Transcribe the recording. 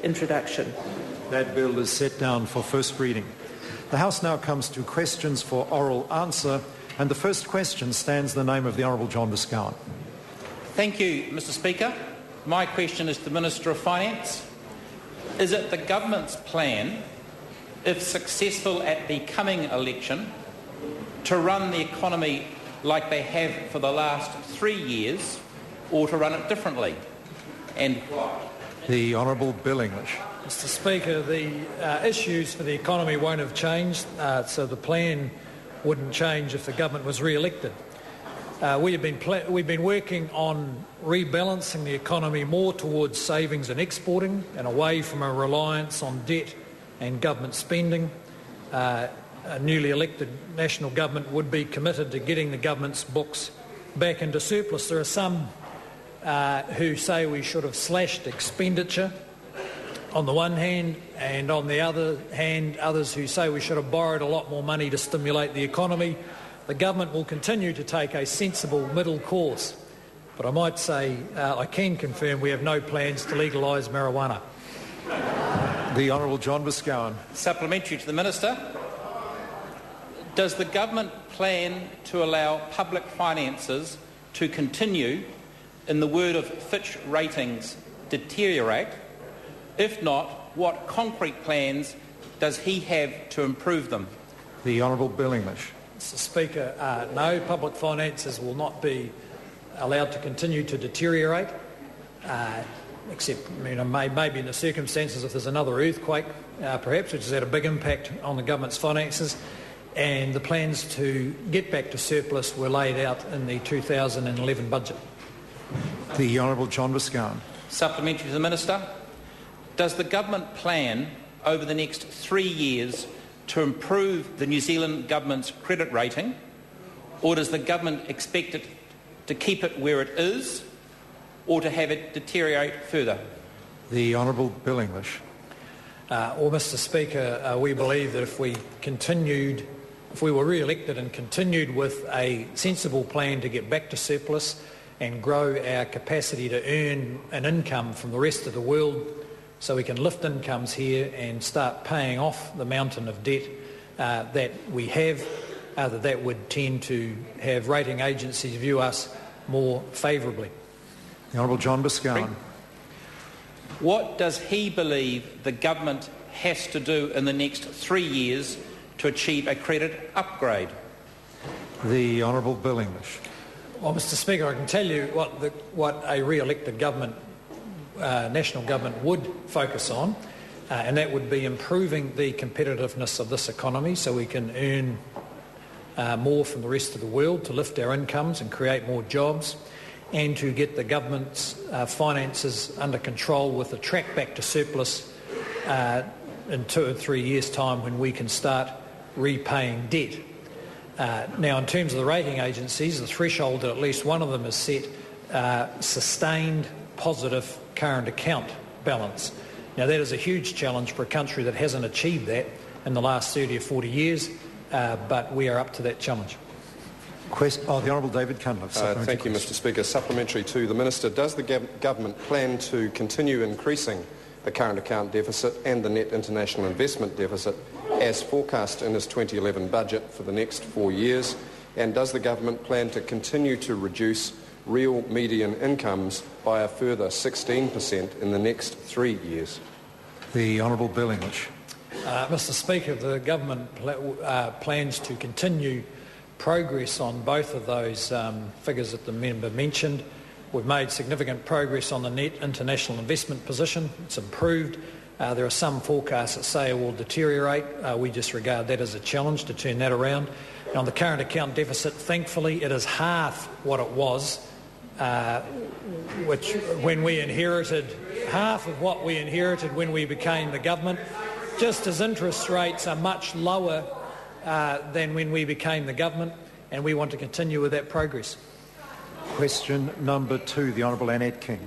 introduction. That bill is set down for first reading. The House now comes to questions for oral answer, and the first question stands in the name of the Honourable John Boscawen. Thank you, Mr Speaker. My question is to the Minister of Finance. Is it the government's plan, if successful at the coming election, to run the economy like they have for the last 3 years, or to run it differently? And why? The Honourable Bill English. Mr Speaker, the issues for the economy won't have changed, so the plan wouldn't change if the government was re-elected. We've been working on rebalancing the economy more towards savings and exporting and away from a reliance on debt and government spending. A newly elected national government would be committed to getting the government's books back into surplus. There are some who say we should have slashed expenditure on the one hand, and on the other hand, others who say we should have borrowed a lot more money to stimulate the economy. The government will continue to take a sensible middle course, but I might say I can confirm we have no plans to legalise marijuana. The Honourable John Boscawen. Supplementary to the Minister. Does the government plan to allow public finances to continue, in the word of Fitch Ratings, deteriorate? If not, what concrete plans does he have to improve them? The Honourable Bill English. Mr Speaker, no, public finances will not be allowed to continue to deteriorate, except maybe in the circumstances if there's another earthquake, perhaps, which has had a big impact on the government's finances. And the plans to get back to surplus were laid out in the 2011 budget. The Honourable John Boscawen. Supplementary to the Minister. Does the government plan over the next 3 years to improve the New Zealand government's credit rating, or does the government expect it to keep it where it is, or to have it deteriorate further? The Honourable Bill English. Well, Mr Speaker, we believe that if we were re-elected and continued with a sensible plan to get back to surplus and grow our capacity to earn an income from the rest of the world, so we can lift incomes here and start paying off the mountain of debt that we have, that would tend to have rating agencies view us more favourably. The Honourable John Boscawen. What does he believe the government has to do in the next 3 years to achieve a credit upgrade? The Honourable Bill English. Well, Mr Speaker, I can tell you what a re-elected government, national government, would focus on, and that would be improving the competitiveness of this economy so we can earn more from the rest of the world, to lift our incomes and create more jobs, and to get the government's finances under control with a track back to surplus in 2 or 3 years' time, when we can start repaying debt. Now, in terms of the rating agencies, the threshold that at least one of them has set, sustained positive current account balance. Now, that is a huge challenge for a country that hasn't achieved that in the last 30 or 40 years, but we are up to that challenge. The Honourable David Cunliffe. Thank you, Mr Speaker. Supplementary to the Minister. Does the government plan to continue increasing the current account deficit and the net international investment deficit as forecast in his 2011 budget for the next 4 years? And does the government plan to continue to reduce real median incomes by a further 16% in the next 3 years? The Honourable Bill English. Mr Speaker, the government plans to continue progress on both of those figures that the member mentioned. We've made significant progress on the net international investment position. It's improved. There are some forecasts that say it will deteriorate. We just regard that as a challenge to turn that around. And on the current account deficit, thankfully, it is half what it was, which when we inherited, half of what we inherited when we became the government, just as interest rates are much lower than when we became the government, and we want to continue with that progress. Question number 2, the Honourable Annette King.